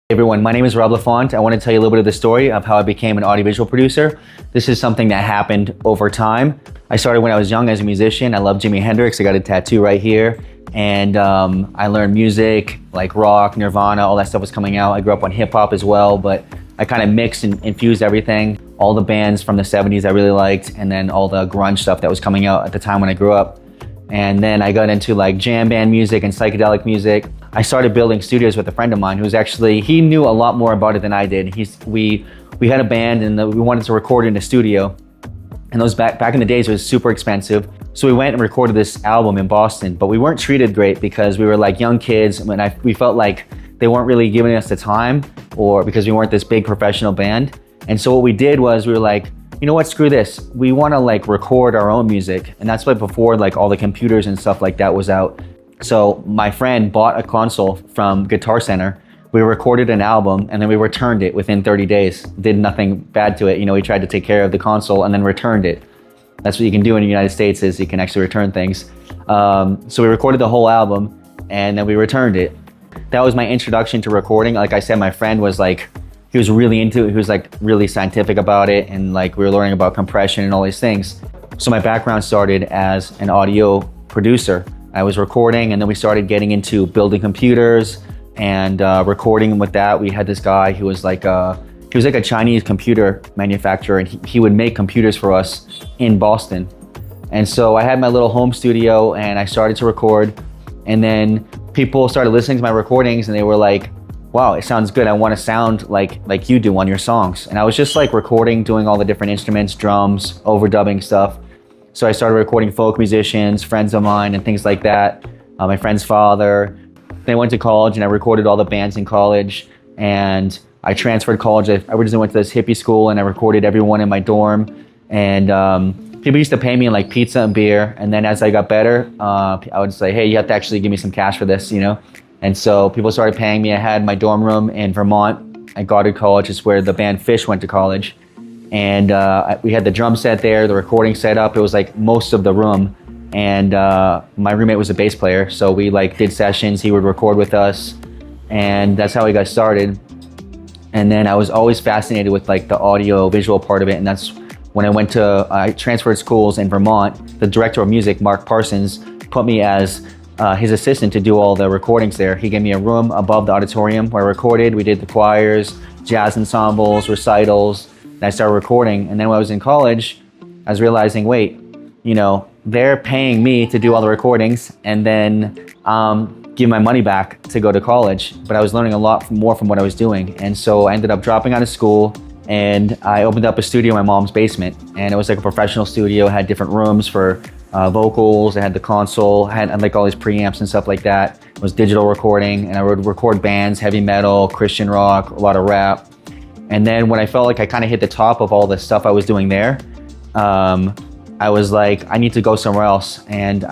Hey everyone, my name is LaFond. I want to tell you a little bit of the story of how I became an audiovisual producer. This is something that happened over time. I started when I was young as a musician. I love Jimi Hendrix. I got a tattoo right here. And I learned music like rock, Nirvana, all that stuff was coming out. I grew up on hip hop as well, but I kind of mixed and infused everything. All the bands from the 70s I really liked, and then all the grunge stuff that was coming out at the time when I grew up. And then I got into like jam band music and psychedelic music. I started building studios with a friend of mine who's actually, he knew a lot more about it than I did. We had a band and we wanted to record in a studio. And those back in the days, it was super expensive. So we went and recorded this album in Boston, but we weren't treated great because we were like young kids and we felt like they weren't really giving us the time, or because we weren't this big professional band. And so what we did was we were like, you know what, screw this. We want to like record our own music. And that's like before like all the computers and stuff like that was out. So my friend bought a console from Guitar Center. We recorded an album and then we returned it within 30 days. Did nothing bad to it. You know, we tried to take care of the console and then returned it. That's what you can do in the United States, is you can actually return things. So we recorded the whole album and then we returned it. That was my introduction to recording. Like I said, my friend was like, he was really into it. He was like really scientific about it. And like we were learning about compression and all these things. So my background started as an audio producer. I was recording and then we started getting into building computers and recording with that. We had this guy who was like a Chinese computer manufacturer, and he would make computers for us in Boston. And so I had my little home studio and I started to record, and then people started listening to my recordings and they were like, wow, it sounds good. I want to sound like you do on your songs. And I was just like recording, doing all the different instruments, drums, overdubbing stuff. So I started recording folk musicians, friends of mine, and things like that. My friend's father. Then I went to college and I recorded all the bands in college. And I transferred college. I originally went to this hippie school and I recorded everyone in my dorm. And people used to pay me in like pizza and beer. And then as I got better, I would say, hey, you have to actually give me some cash for this, you know? And so people started paying me. I had my dorm room in Vermont at Goddard College. It's where the band Fish went to college. And we had the drum set there, the recording set up. It was like most of the room. And my roommate was a bass player. So we like did sessions. He would record with us. And that's how we got started. And then I was always fascinated with like the audio visual part of it. And that's when I transferred schools in Vermont. The director of music, Mark Parsons, put me as his assistant to do all the recordings there. He gave me a room above the auditorium where I recorded. We did the choirs, jazz ensembles, recitals. And I started recording. And then when I was in college, I was realizing, wait, you know, they're paying me to do all the recordings and then give my money back to go to college. But I was learning a lot more from what I was doing. And so I ended up dropping out of school and I opened up a studio in my mom's basement. And it was like a professional studio. It had different rooms for vocals. I had the console, I had like all these preamps and stuff like that. It was digital recording, and I would record bands, heavy metal, Christian rock, a lot of rap. And then when I felt like I kind of hit the top of all the stuff I was doing there, I was like, I need to go somewhere else. And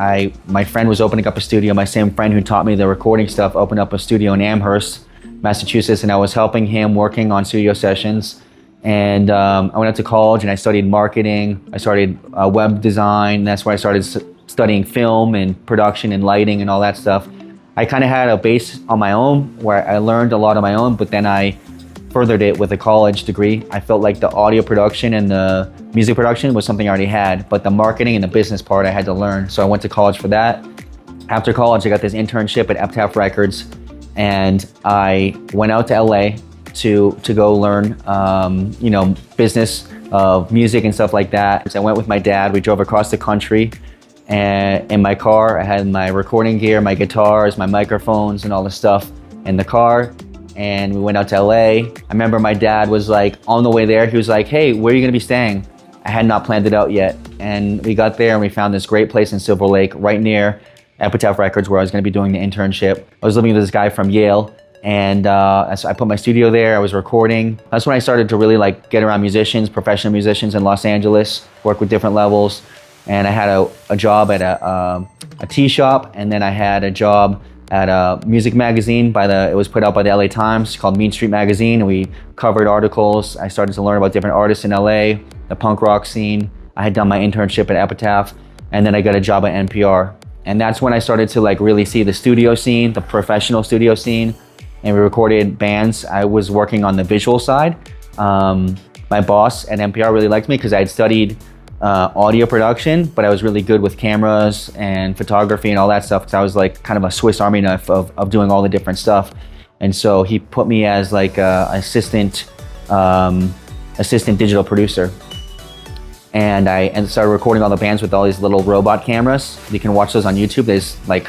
my friend was opening up a studio. My same friend who taught me the recording stuff opened up a studio in Amherst, Massachusetts, and I was helping him working on studio sessions. And I went out to college and I studied marketing. I started web design. That's where I started studying film and production and lighting and all that stuff. I kind of had a base on my own where I learned a lot on my own, but then I furthered it with a college degree. I felt like the audio production and the music production was something I already had, but the marketing and the business part I had to learn. So I went to college for that. After college, I got this internship at Epitaph Records, and I went out to LA to go learn, you know, business of music and stuff like that. So I went with my dad. We drove across the country, and in my car, I had my recording gear, my guitars, my microphones, and all the stuff in the car. And we went out to LA. I remember my dad was like, on the way there, he was like, hey, where are you gonna be staying? I had not planned it out yet. And we got there and we found this great place in Silver Lake, right near Epitaph Records, where I was gonna be doing the internship. I was living with this guy from Yale. And so I put my studio there, I was recording. That's when I started to really like get around musicians, professional musicians in Los Angeles, work with different levels. And I had a job at a tea shop, and then I had a job at a music magazine it was put out by the LA Times called Mean Street Magazine, and we covered articles. I started to learn about different artists in LA, the punk rock scene. I had done my internship at Epitaph, and then I got a job at NPR. And that's when I started to like really see the studio scene, the professional studio scene. and we recorded bands. I was working on the visual side. My boss at NPR really liked me because I had studied audio production, but I was really good with cameras and photography and all that stuff, because I was like kind of a Swiss Army knife of doing all the different stuff. And so he put me as like a assistant digital producer. And I started recording all the bands with all these little robot cameras. You can watch those on YouTube. There's like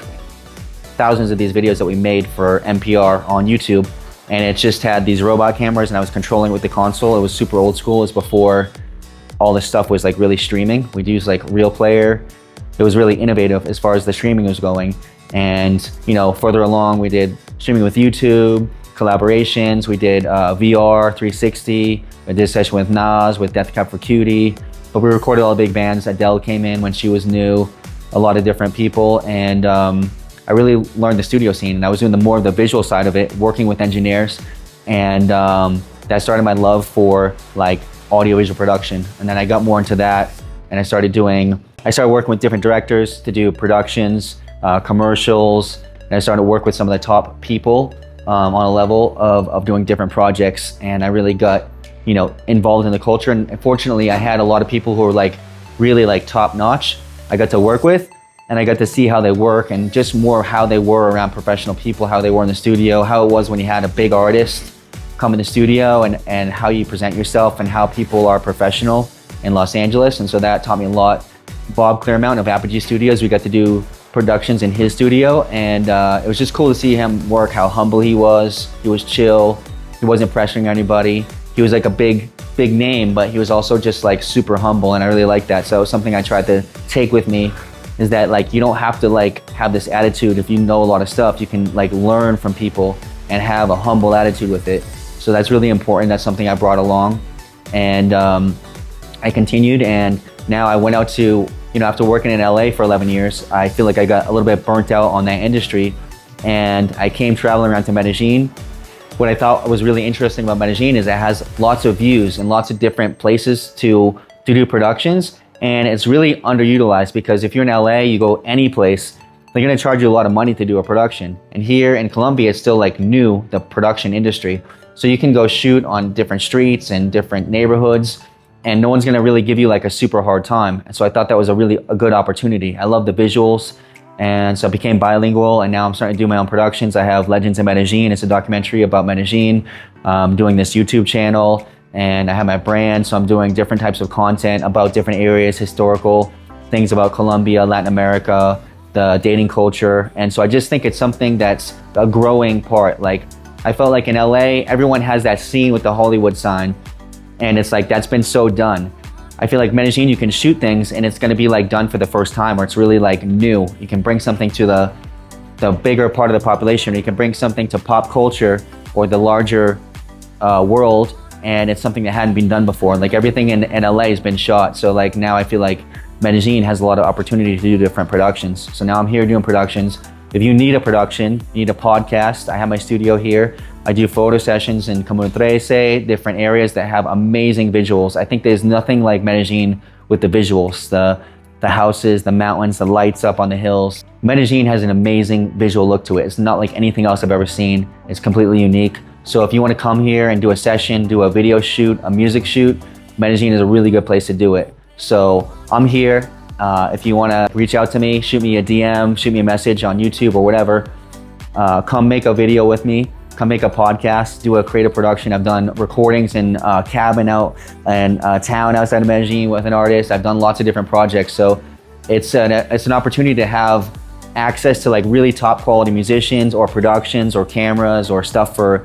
thousands of these videos that we made for NPR on YouTube. And it just had these robot cameras, and I was controlling with the console. It was super old school. It was before all this stuff was like really streaming. We'd use like Real Player. It was really innovative as far as the streaming was going. And you know, further along, we did streaming with YouTube, collaborations. We did VR 360. I did a session with Nas, with Death Cab for Cutie. But we recorded all the big bands. Adele came in when she was new, a lot of different people. And I really learned the studio scene, and I was doing more of the visual side of it, working with engineers. And that started my love for like audiovisual production. And then I got more into that, and I started working with different directors to do productions, commercials, and I started to work with some of the top people on a level of doing different projects. And I really got, you know, involved in the culture. And fortunately, I had a lot of people who were like really like top notch I got to work with, and I got to see how they work, and just more how they were around professional people, how they were in the studio, how it was when you had a big artist come in the studio, and how you present yourself, and how people are professional in Los Angeles. And so that taught me a lot. Bob Claremont of Apogee Studios, we got to do productions in his studio, and it was just cool to see him work, how humble he was. He was chill, he wasn't pressuring anybody. He was like a big name, but he was also just like super humble, and I really liked that. So something I tried to take with me is that like you don't have to like have this attitude. If you know a lot of stuff, you can like learn from people and have a humble attitude with it. So that's really important. That's something I brought along, and I continued. And now I went out to, you know, after working in LA for 11 years, I feel like I got a little bit burnt out on that industry, and I came traveling around to Medellin. What I thought was really interesting about Medellin is it has lots of views and lots of different places to do productions. And it's really underutilized, because if you're in LA, you go any place, they're gonna charge you a lot of money to do a production. And here in Colombia, it's still like new, the production industry. So you can go shoot on different streets and different neighborhoods, and no one's gonna really give you like a super hard time. And so I thought that was a good opportunity. I love the visuals. And so I became bilingual, and now I'm starting to do my own productions. I have Legends in Medellin. It's a documentary about Medellin. I'm doing this YouTube channel, and I have my brand. So I'm doing different types of content about different areas, historical things about Colombia, Latin America, the dating culture. And so I just think it's something that's a growing part. Like I felt like in LA, everyone has that scene with the Hollywood sign, and it's like, that's been so done. I feel like Medellin, you can shoot things and it's gonna be like done for the first time, or it's really like new. You can bring something to the bigger part of the population, or you can bring something to pop culture or the larger world, and it's something that hadn't been done before. Like everything in LA has been shot. So like now I feel like Medellin has a lot of opportunity to do different productions. So now I'm here doing productions. If you need a production, you need a podcast, I have my studio here. I do photo sessions in Comune 13, different areas that have amazing visuals. I think there's nothing like Medellin with the visuals, the houses, the mountains, the lights up on the hills. Medellin has an amazing visual look to it. It's not like anything else I've ever seen. It's completely unique. So if you want to come here and do a session, do a video shoot, a music shoot, Medellin is a really good place to do it. So I'm here. If you want to reach out to me, shoot me a DM, shoot me a message on YouTube or whatever. Come make a video with me. Come make a podcast, do a creative production. I've done recordings in a cabin out in a town outside of Medellin with an artist. I've done lots of different projects. So it's an opportunity to have access to like really top quality musicians or productions or cameras or stuff for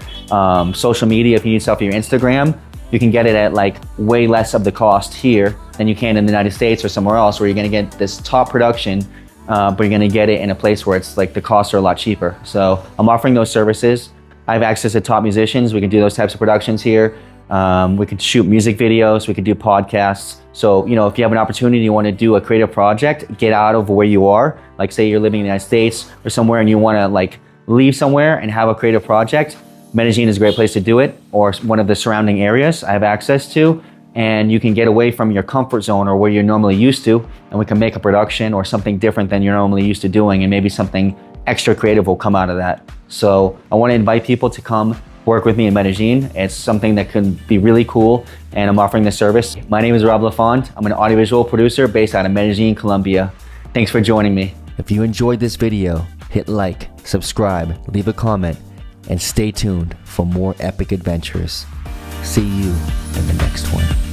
social media. If you need stuff for your Instagram, you can get it at like way less of the cost here than you can in the United States or somewhere else, where you're gonna get this top production, but you're gonna get it in a place where it's like the costs are a lot cheaper. So I'm offering those services. I have access to top musicians. We can do those types of productions here. We could shoot music videos. We could do podcasts. So, you know, if you have an opportunity, you want to do a creative project, get out of where you are. Like say you're living in the United States or somewhere and you want to like leave somewhere and have a creative project, Medellin is a great place to do it, or one of the surrounding areas I have access to. And you can get away from your comfort zone or where you're normally used to, and we can make a production or something different than you're normally used to doing, and maybe something extra creative will come out of that. So I want to invite people to come work with me in Medellin. It's something that can be really cool, and I'm offering this service. My name is Rob LaFond. I'm an audiovisual producer based out of Medellin, Colombia. Thanks for joining me. If you enjoyed this video, hit like, subscribe, leave a comment, and stay tuned for more epic adventures. See you in the next one.